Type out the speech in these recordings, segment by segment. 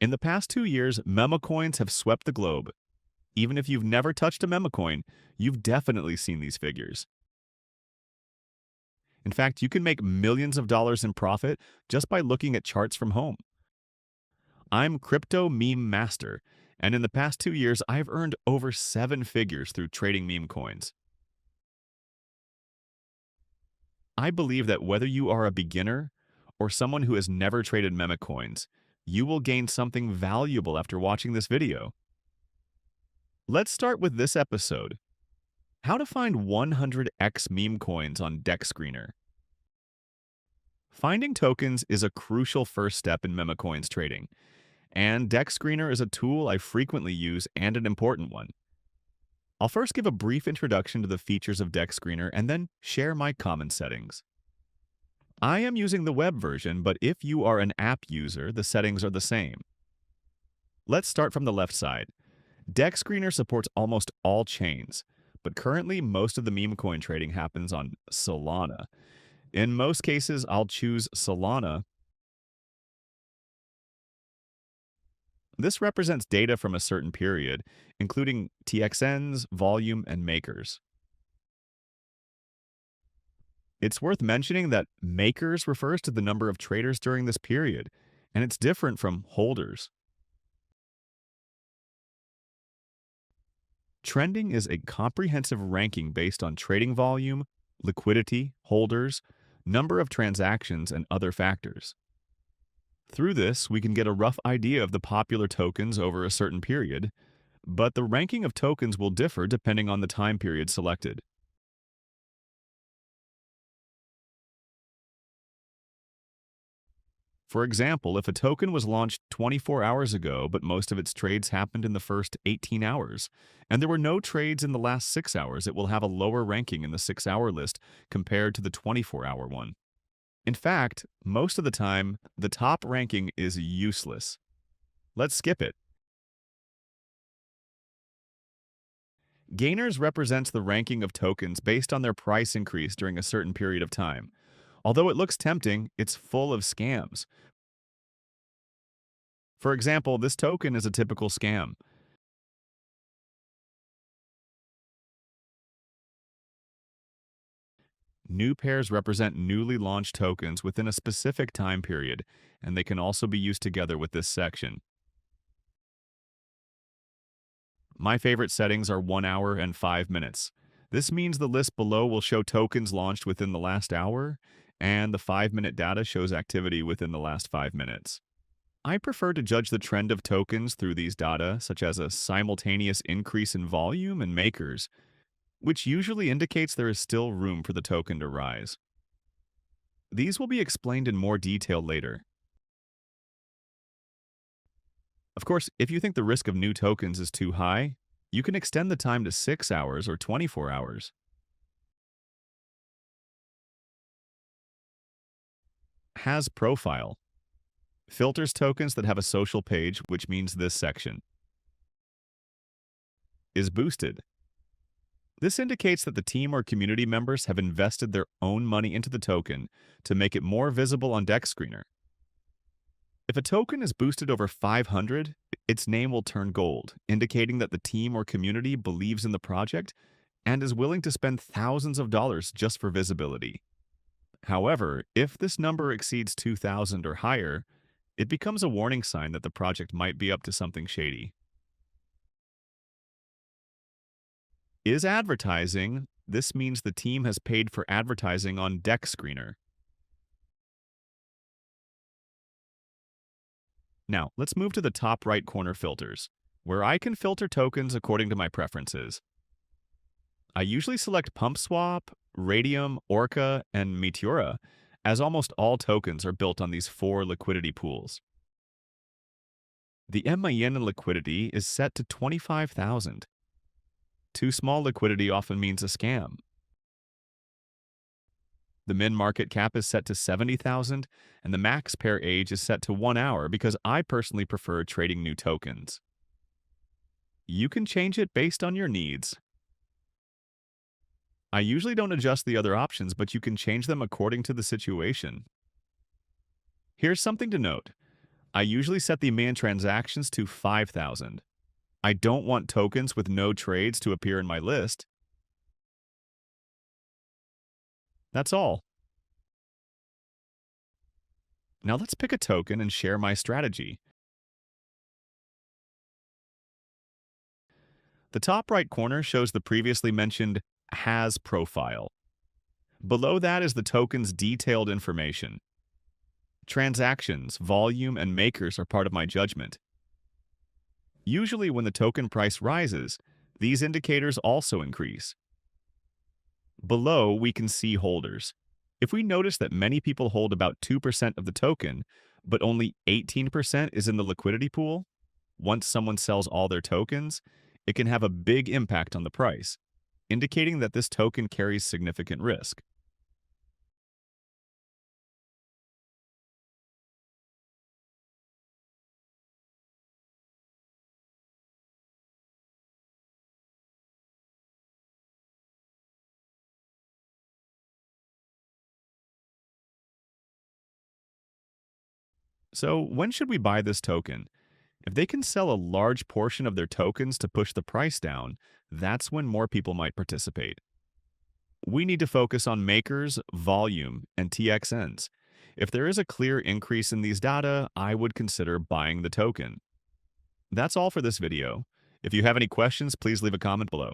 In the past 2 years, memecoins have swept the globe. Even if you've never touched a memecoin, you've definitely seen these figures. In fact, you can make millions of dollars in profit just by looking at charts from home. I'm Crypto Meme Master, and in the past 2 years, I've earned over 7 figures through trading meme coins. I believe that whether you are a beginner or someone who has never traded memecoins, you will gain something valuable after watching this video. Let's start with this episode: how to find 100x meme coins on dexscreener. Finding tokens is a crucial first step in memecoins trading, and dexscreener is a tool I frequently use and an important one. I'll first give a brief introduction to the features of dexscreener and then share my common settings. I am using the web version, but if you are an app user, the settings are the same. Let's start from the left side. dexscreener supports almost all chains, but currently most of the meme coin trading happens on Solana. In most cases, I'll choose Solana. This represents data from a certain period, including TXNs, volume, and makers. It's worth mentioning that makers refers to the number of traders during this period, and it's different from holders. Trending is a comprehensive ranking based on trading volume, liquidity, holders, number of transactions, and other factors. Through this, we can get a rough idea of the popular tokens over a certain period, but the ranking of tokens will differ depending on the time period selected. For example, if a token was launched 24 hours ago, but most of its trades happened in the first 18 hours, and there were no trades in the last 6 hours, it will have a lower ranking in the 6-hour list compared to the 24-hour one. In fact, most of the time, the top ranking is useless. Let's skip it. Gainers represents the ranking of tokens based on their price increase during a certain period of time. Although it looks tempting, it's full of scams. For example, this token is a typical scam. New pairs represent newly launched tokens within a specific time period, and they can also be used together with this section. My favorite settings are 1 hour and 5 minutes. This means the list below will show tokens launched within the last hour, and the 5-minute data shows activity within the last 5 minutes. I prefer to judge the trend of tokens through these data, such as a simultaneous increase in volume and makers, which usually indicates there is still room for the token to rise. These will be explained in more detail later. Of course, if you think the risk of new tokens is too high, you can extend the time to 6 hours or 24 hours. Has profile. Filters tokens that have a social page, which means this section. Is boosted. This indicates that the team or community members have invested their own money into the token to make it more visible on dexscreener. If a token is boosted over 500, its name will turn gold, indicating that the team or community believes in the project and is willing to spend thousands of dollars just for visibility. However, if this number exceeds 2,000 or higher, it becomes a warning sign that the project might be up to something shady. Is advertising. This means the team has paid for advertising on dexscreener. Now, let's move to the top right corner filters, where I can filter tokens according to my preferences. I usually select PumpSwap, Radium, Orca, and Meteora, as almost all tokens are built on these 4 liquidity pools. The MIN in liquidity is set to 25,000. Too small liquidity often means a scam. The min market cap is set to 70,000, and the max pair age is set to 1 hour because I personally prefer trading new tokens. You can change it based on your needs. I usually don't adjust the other options, but you can change them according to the situation. Here's something to note. I usually set the man transactions to 5,000. I don't want tokens with no trades to appear in my list. That's all. Now let's pick a token and share my strategy. The top right corner shows the previously mentioned has profile. Below that is the token's detailed information. Transactions, volume, and makers are part of my judgment. Usually when the token price rises, these indicators also increase. Below, we can see holders. If we notice that many people hold about 2% of the token, but only 18% is in the liquidity pool, once someone sells all their tokens, it can have a big impact on the price, indicating that this token carries significant risk. So when should we buy this token? If they can sell a large portion of their tokens to push the price down, that's when more people might participate. We need to focus on makers, volume, and TXNs. If there is a clear increase in these data, I would consider buying the token. That's all for this video. If you have any questions, please leave a comment below.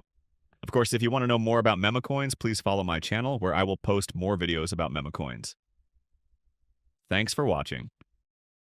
Of course, if you want to know more about memecoins, please follow my channel where I will post more videos about memecoins. Thanks for watching.